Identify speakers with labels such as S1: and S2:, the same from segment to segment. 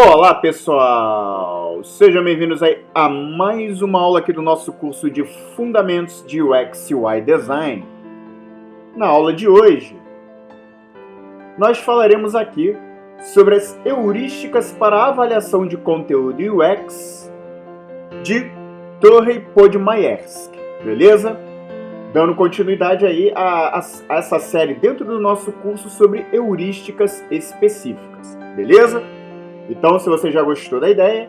S1: Olá pessoal, sejam bem-vindos aí a mais uma aula aqui do nosso curso de Fundamentos de UX e UI Design. Na aula de hoje, nós falaremos aqui sobre as heurísticas para a avaliação de conteúdo UX de Torrey Podmayersky, beleza? Dando continuidade aí a essa série dentro do nosso curso sobre heurísticas específicas, beleza? Então, se você já gostou da ideia,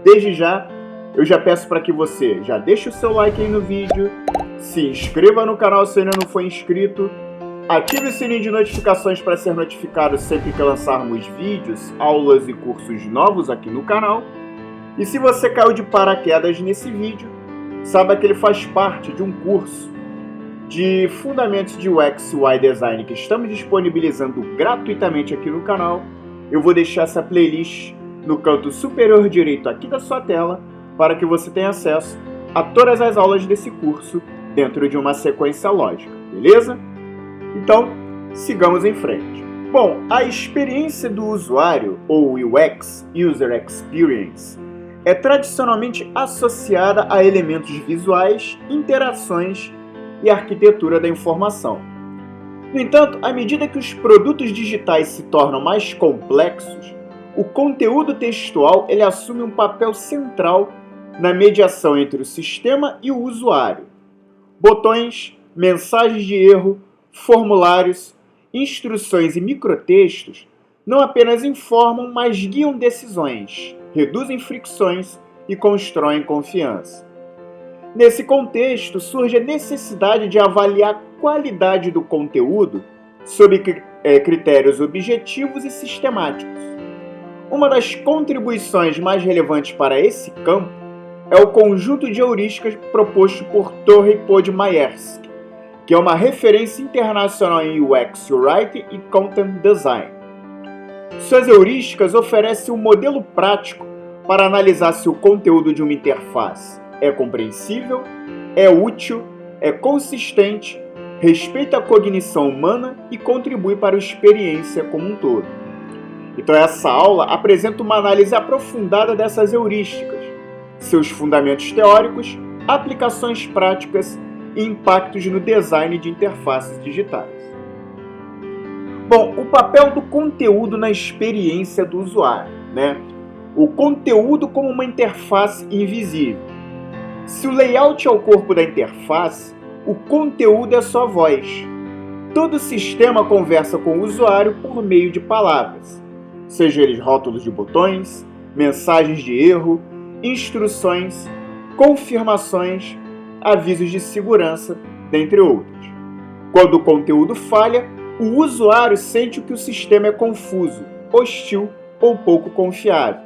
S1: desde já, eu já peço para que você já deixe o seu like aí no vídeo, se inscreva no canal se ainda não for inscrito, ative o sininho de notificações para ser notificado sempre que lançarmos vídeos, aulas e cursos novos aqui no canal. E se você caiu de paraquedas nesse vídeo, saiba que ele faz parte de um curso de Fundamentos de UX e UI Design que estamos disponibilizando gratuitamente aqui no canal. Eu vou deixar essa playlist no canto superior direito aqui da sua tela para que você tenha acesso a todas as aulas desse curso dentro de uma sequência lógica, beleza? Então, sigamos em frente. Bom, a experiência do usuário, ou UX, User Experience, é tradicionalmente associada a elementos visuais, interações e arquitetura da informação. No entanto, à medida que os produtos digitais se tornam mais complexos, o conteúdo textual ele assume um papel central na mediação entre o sistema e o usuário. Botões, mensagens de erro, formulários, instruções e microtextos não apenas informam, mas guiam decisões, reduzem fricções e constroem confiança. Nesse contexto, surge a necessidade de avaliar a qualidade do conteúdo sob critérios objetivos e sistemáticos. Uma das contribuições mais relevantes para esse campo é o conjunto de heurísticas proposto por Torrey Podmayersky, que é uma referência internacional em UX Writing e Content Design. Suas heurísticas oferecem um modelo prático para analisar se o conteúdo de uma interface é compreensível, é útil, é consistente, respeita a cognição humana e contribui para a experiência como um todo. Então essa aula apresenta uma análise aprofundada dessas heurísticas, seus fundamentos teóricos, aplicações práticas e impactos no design de interfaces digitais. Bom, o papel do conteúdo na experiência do usuário, né? O conteúdo como uma interface invisível. Se o layout é o corpo da interface, o conteúdo é sua voz. Todo sistema conversa com o usuário por meio de palavras, sejam eles rótulos de botões, mensagens de erro, instruções, confirmações, avisos de segurança, dentre outros. Quando o conteúdo falha, o usuário sente que o sistema é confuso, hostil ou pouco confiável.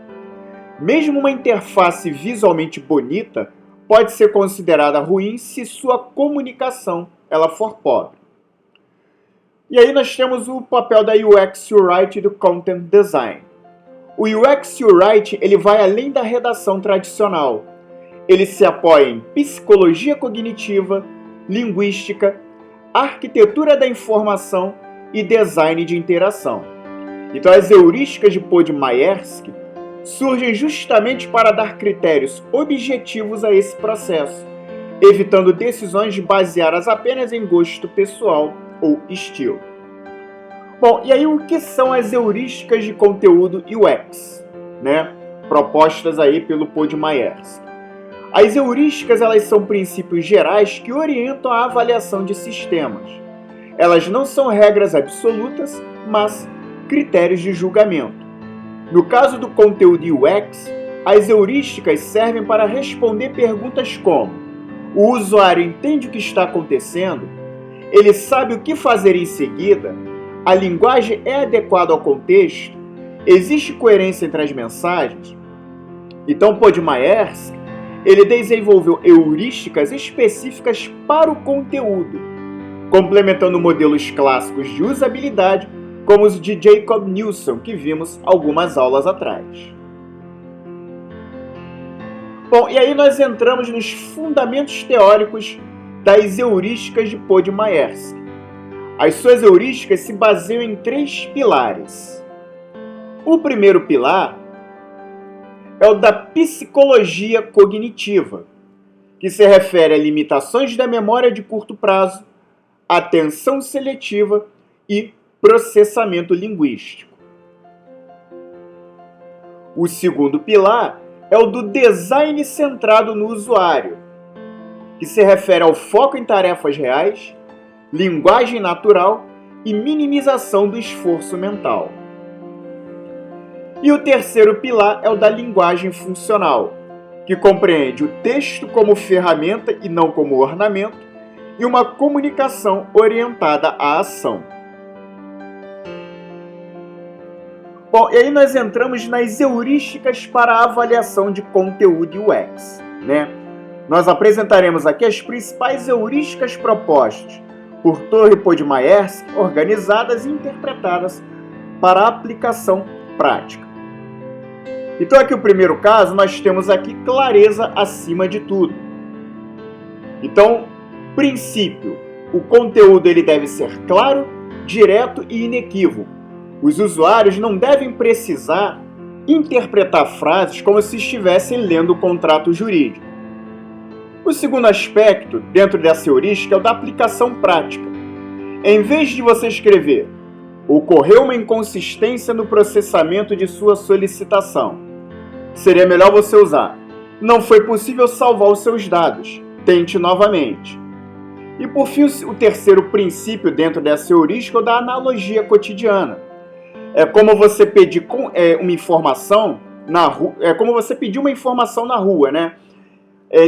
S1: Mesmo uma interface visualmente bonita pode ser considerada ruim se sua comunicação ela for pobre. E aí nós temos o papel da UX Writing e do Content Design. O UX Writing ele vai além da redação tradicional. Ele se apoia em psicologia cognitiva, linguística, arquitetura da informação e design de interação. Então as heurísticas de Podmayersky surgem justamente para dar critérios objetivos a esse processo, evitando decisões baseadas apenas em gosto pessoal ou estilo. Bom, e aí o que são as heurísticas de conteúdo UX, né? Propostas aí pelo Podmayersky. As heurísticas elas são princípios gerais que orientam a avaliação de sistemas. Elas não são regras absolutas, mas critérios de julgamento. No caso do conteúdo UX, as heurísticas servem para responder perguntas como: o usuário entende o que está acontecendo? Ele sabe o que fazer em seguida? A linguagem é adequada ao contexto? Existe coerência entre as mensagens? Então, Podmayersky, ele desenvolveu heurísticas específicas para o conteúdo, complementando modelos clássicos de usabilidade como os de Jacob Nielsen, que vimos algumas aulas atrás. Bom, e aí nós entramos nos fundamentos teóricos das heurísticas de Podmayersky. As suas heurísticas se baseiam em 3 pilares. O primeiro pilar é o da psicologia cognitiva, que se refere a limitações da memória de curto prazo, atenção seletiva e processamento linguístico. O segundo pilar é o do design centrado no usuário, que se refere ao foco em tarefas reais, linguagem natural e minimização do esforço mental. E o terceiro pilar é o da linguagem funcional, que compreende o texto como ferramenta e não como ornamento, e uma comunicação orientada à ação. Bom, e aí nós entramos nas heurísticas para a avaliação de conteúdo UX, né? Nós apresentaremos aqui as principais heurísticas propostas por Torre Podmayersky, organizadas e interpretadas para a aplicação prática. Então aqui o primeiro caso, nós temos aqui clareza acima de tudo. Então, princípio, o conteúdo ele deve ser claro, direto e inequívoco. Os usuários não devem precisar interpretar frases como se estivessem lendo o contrato jurídico. O segundo aspecto, dentro dessa heurística, é o da aplicação prática. Em vez de você escrever, ocorreu uma inconsistência no processamento de sua solicitação, seria melhor você usar, não foi possível salvar os seus dados, tente novamente. E por fim, o terceiro princípio dentro dessa heurística é o da analogia cotidiana. É como você pedir uma informação na rua, na rua, né?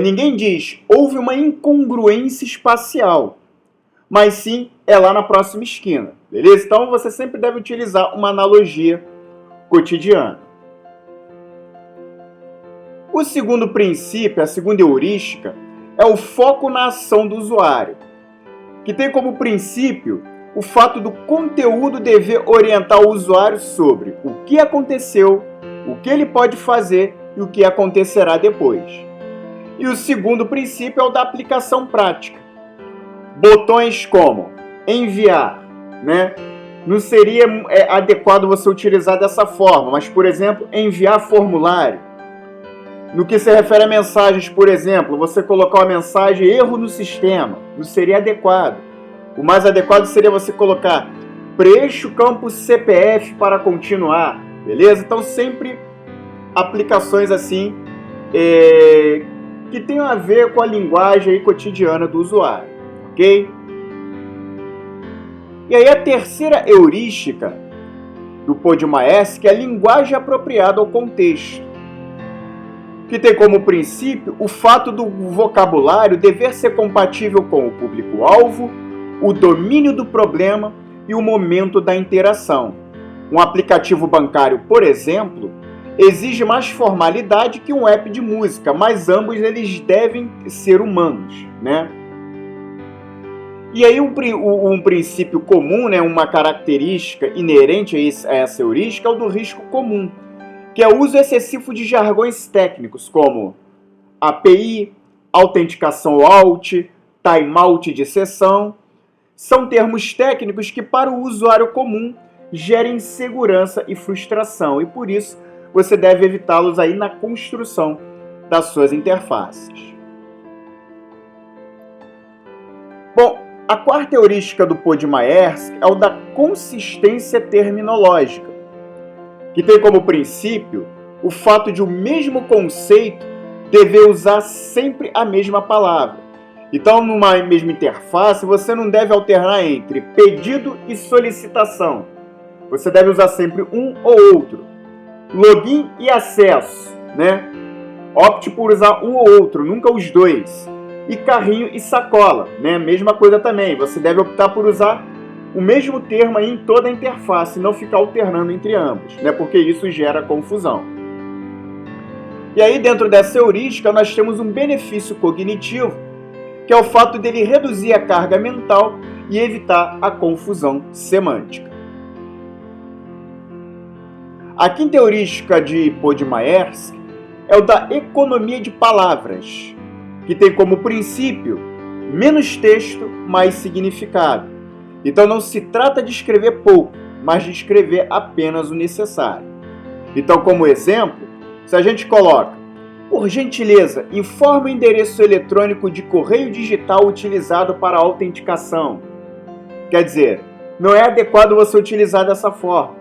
S1: Ninguém diz, houve uma incongruência espacial, mas sim, é lá na próxima esquina, beleza? Então você sempre deve utilizar uma analogia cotidiana. O segundo princípio, a segunda heurística, é o foco na ação do usuário, que tem como princípio o fato do conteúdo dever orientar o usuário sobre o que aconteceu, o que ele pode fazer e o que acontecerá depois. E o segundo princípio é o da aplicação prática. Botões como enviar, né? Não seria adequado você utilizar dessa forma, mas, por exemplo, enviar formulário. No que se refere a mensagens, por exemplo, você colocar uma mensagem erro no sistema, não seria adequado. O mais adequado seria você colocar preencha o campo CPF para continuar, beleza? Então sempre aplicações assim que tenham a ver com a linguagem aí cotidiana do usuário, ok? E aí a terceira heurística do Podmayersky é a linguagem apropriada ao contexto, que tem como princípio o fato do vocabulário dever ser compatível com o público-alvo, o domínio do problema e o momento da interação. Um aplicativo bancário, por exemplo, exige mais formalidade que um app de música, mas ambos eles devem ser humanos, né? E aí um princípio comum, né, uma característica inerente a essa heurística é o do risco comum, que é o uso excessivo de jargões técnicos como API, autenticação AUT, timeout de sessão. São termos técnicos que para o usuário comum gerem insegurança e frustração, e por isso você deve evitá-los aí na construção das suas interfaces. Bom, a quarta heurística do Podmayersky é o da consistência terminológica, que tem como princípio o fato de o mesmo conceito dever usar sempre a mesma palavra. Então, numa mesma interface, você não deve alternar entre pedido e solicitação. Você deve usar sempre um ou outro. Login e acesso, né? Opte por usar um ou outro, nunca os dois. E carrinho e sacola, né? Mesma coisa também. Você deve optar por usar o mesmo termo aí em toda a interface, não ficar alternando entre ambos, né? Porque isso gera confusão. E aí, dentro dessa heurística, nós temos um benefício cognitivo, que é o fato dele reduzir a carga mental e evitar a confusão semântica. A quinta heurística de Podmayersky é o da economia de palavras, que tem como princípio menos texto, mais significado. Então não se trata de escrever pouco, mas de escrever apenas o necessário. Então, como exemplo, Se a gente coloca, por gentileza, informe o endereço eletrônico de correio digital utilizado para a autenticação. Quer dizer, não é adequado você utilizar dessa forma.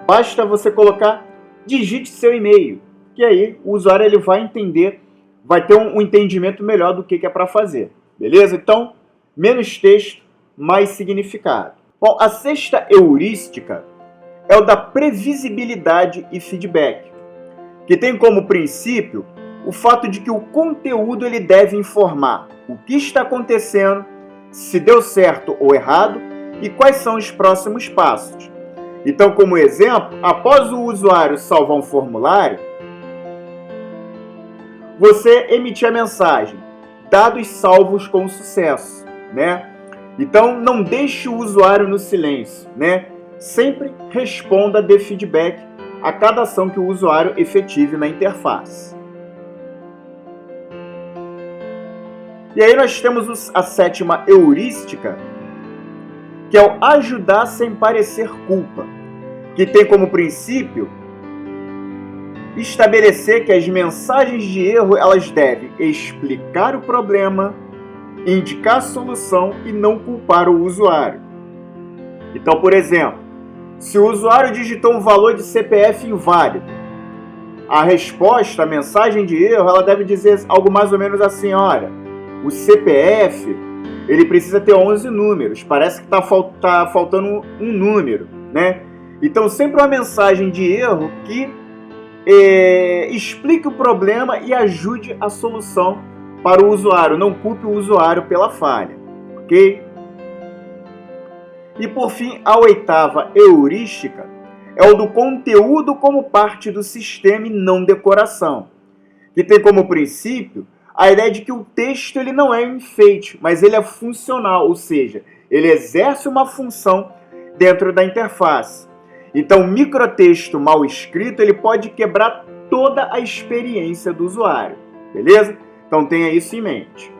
S1: Basta você colocar, digite seu e-mail, que aí o usuário ele vai entender, vai ter um entendimento melhor do que é para fazer. Beleza? Então, menos texto, mais significado. Bom, a sexta heurística é o da previsibilidade e feedback, que tem como princípio o fato de que o conteúdo ele deve informar o que está acontecendo, se deu certo ou errado e quais são os próximos passos. Então, como exemplo, após o usuário salvar um formulário, você emitir a mensagem, dados salvos com sucesso, né? Então, não deixe o usuário no silêncio, né? Sempre responda, dê feedback a cada ação que o usuário efetive na interface. E aí nós temos a sétima heurística, que é o ajudar sem parecer culpa, que tem como princípio estabelecer que as mensagens de erro elas devem explicar o problema, indicar a solução e não culpar o usuário. Então, por exemplo, se o usuário digitou um valor de CPF inválido, a resposta, a mensagem de erro, ela deve dizer algo mais ou menos assim, olha, o CPF, ele precisa ter 11 números, parece que está faltando um número, né? Então, sempre uma mensagem de erro que explique o problema e ajude a solução para o usuário, não culpe o usuário pela falha, ok? E por fim, a oitava heurística é o do conteúdo como parte do sistema e não decoração, que tem como princípio a ideia de que o texto ele não é um enfeite, mas ele é funcional, ou seja, ele exerce uma função dentro da interface. Então, o microtexto mal escrito ele pode quebrar toda a experiência do usuário, beleza? Então, tenha isso em mente.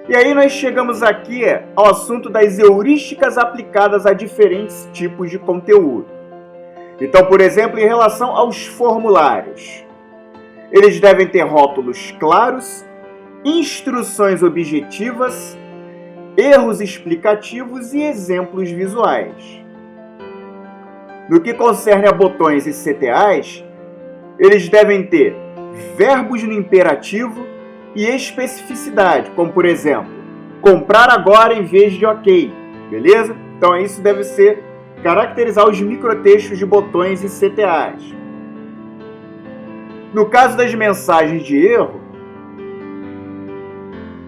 S1: E aí nós chegamos aqui ao assunto das heurísticas aplicadas a diferentes tipos de conteúdo. Então, por exemplo, em relação aos formulários, eles devem ter rótulos claros, instruções objetivas, erros explicativos e exemplos visuais. No que concerne a botões e CTAs, eles devem ter verbos no imperativo e especificidade, como por exemplo, comprar agora em vez de ok, beleza? Então isso deve ser caracterizar os microtextos de botões e CTAs. No caso das mensagens de erro,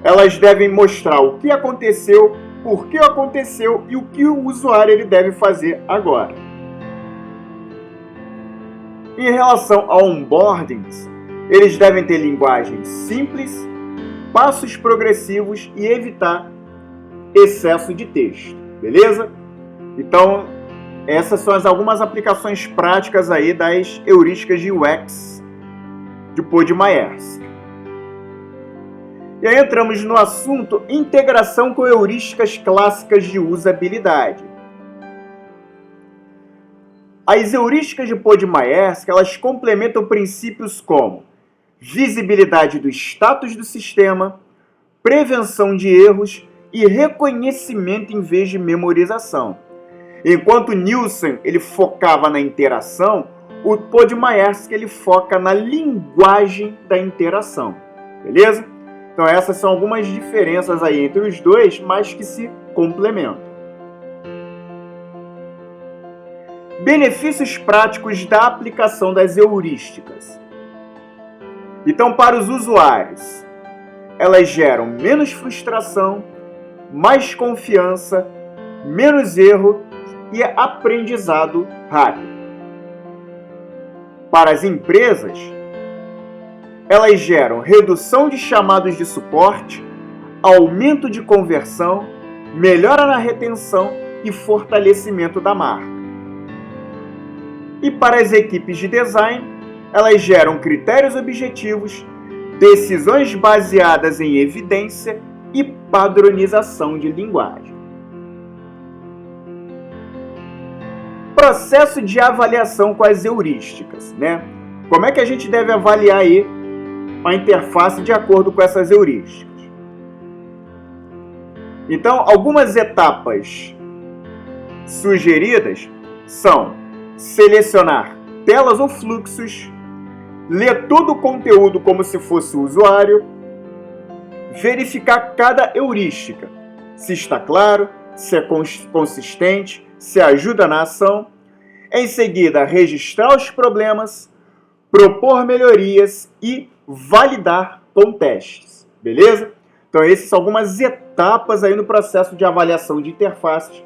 S1: elas devem mostrar o que aconteceu, por que aconteceu e o que o usuário ele deve fazer agora. Em relação a onboardings, eles devem ter linguagem simples, passos progressivos e evitar excesso de texto, beleza? Então, essas são algumas aplicações práticas aí das heurísticas de UX de Podmaersk. E aí entramos no assunto integração com heurísticas clássicas de usabilidade. As heurísticas de Podmaersk, elas complementam princípios como visibilidade do status do sistema, prevenção de erros e reconhecimento em vez de memorização. Enquanto Nielsen ele focava na interação, o Podmaersk ele foca na linguagem da interação. Beleza? Então essas são algumas diferenças aí entre os dois, mas que se complementam. Benefícios práticos da aplicação das heurísticas. Então, para os usuários, elas geram menos frustração, mais confiança, menos erro e aprendizado rápido. Para as empresas, elas geram redução de chamados de suporte, aumento de conversão, melhora na retenção e fortalecimento da marca. E para as equipes de design, elas geram critérios objetivos, decisões baseadas em evidência e padronização de linguagem. processo de avaliação com as heurísticas, né? Como é que a gente deve avaliar aí a interface de acordo com essas heurísticas? Então, algumas etapas sugeridas são selecionar telas ou fluxos, ler todo o conteúdo como se fosse o usuário, verificar cada heurística, se está claro, se é consistente, se ajuda na ação. Em seguida, registrar os problemas, propor melhorias e validar com testes, beleza? Então, essas são algumas etapas aí no processo de avaliação de interfaces,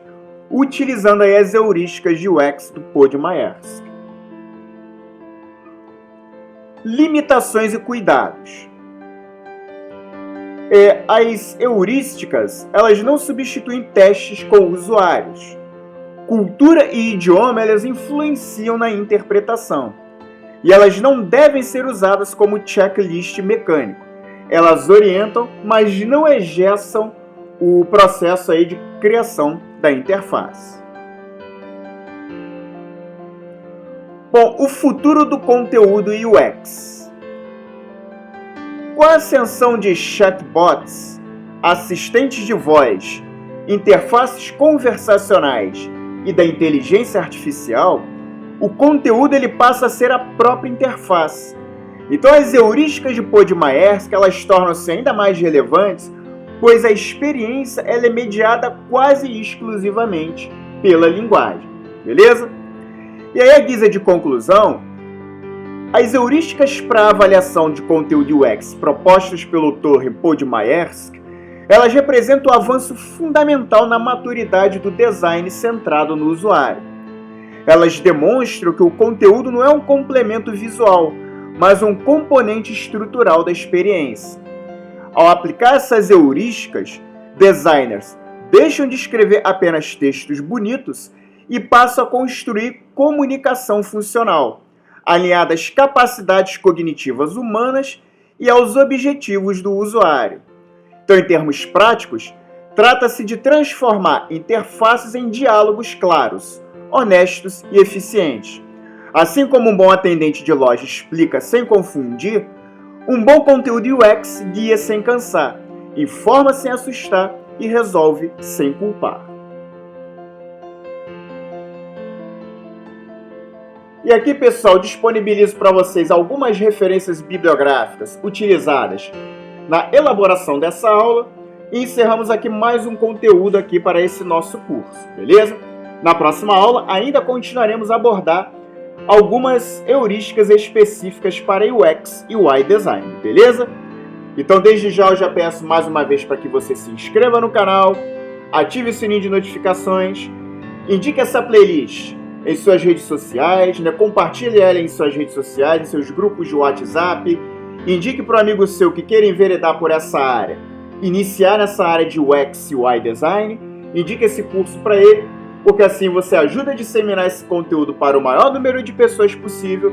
S1: utilizando aí as heurísticas de UX do Podmayersky. Limitações e cuidados. As heurísticas, elas não substituem testes com usuários. Cultura e idioma, elas influenciam na interpretação. E elas não devem ser usadas como checklist mecânico. Elas orientam, mas não engessam o processo aí de criação da interface. Bom, o futuro do conteúdo UX. Com a ascensão de chatbots, assistentes de voz, interfaces conversacionais e da inteligência artificial, o conteúdo ele passa a ser a própria interface. Então as heurísticas de Podmayersky, elas tornam-se ainda mais relevantes, pois a experiência ela é mediada quase exclusivamente pela linguagem, beleza? E aí, à guisa de conclusão, as heurísticas para avaliação de conteúdo UX propostas pelo autor Podmayersky, elas representam um avanço fundamental na maturidade do design centrado no usuário. Elas demonstram que o conteúdo não é um complemento visual, mas um componente estrutural da experiência. Ao aplicar essas heurísticas, designers deixam de escrever apenas textos bonitos e passam a construir comunicação funcional, alinhada às capacidades cognitivas humanas e aos objetivos do usuário. Então, em termos práticos, trata-se de transformar interfaces em diálogos claros, honestos e eficientes. Assim como um bom atendente de loja explica sem confundir, um bom conteúdo UX guia sem cansar, informa sem assustar e resolve sem culpar. E aqui, pessoal, disponibilizo para vocês algumas referências bibliográficas utilizadas na elaboração dessa aula e encerramos aqui mais um conteúdo aqui para esse nosso curso, beleza? Na próxima aula ainda continuaremos a abordar algumas heurísticas específicas para UX e UI Design, beleza? Então, desde já eu já peço mais uma vez para que você se inscreva no canal, ative o sininho de notificações, indique essa playlist em suas redes sociais, né? Compartilhe ela em suas redes sociais, em seus grupos de WhatsApp, indique para um amigo seu que queira enveredar por essa área, iniciar nessa área de UX e UI Design, indique esse curso para ele, porque assim você ajuda a disseminar esse conteúdo para o maior número de pessoas possível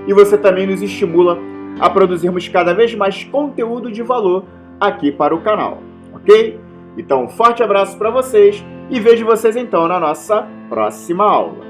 S1: e você também nos estimula a produzirmos cada vez mais conteúdo de valor aqui para o canal, ok? Então, um forte abraço para vocês e vejo vocês então na nossa próxima aula.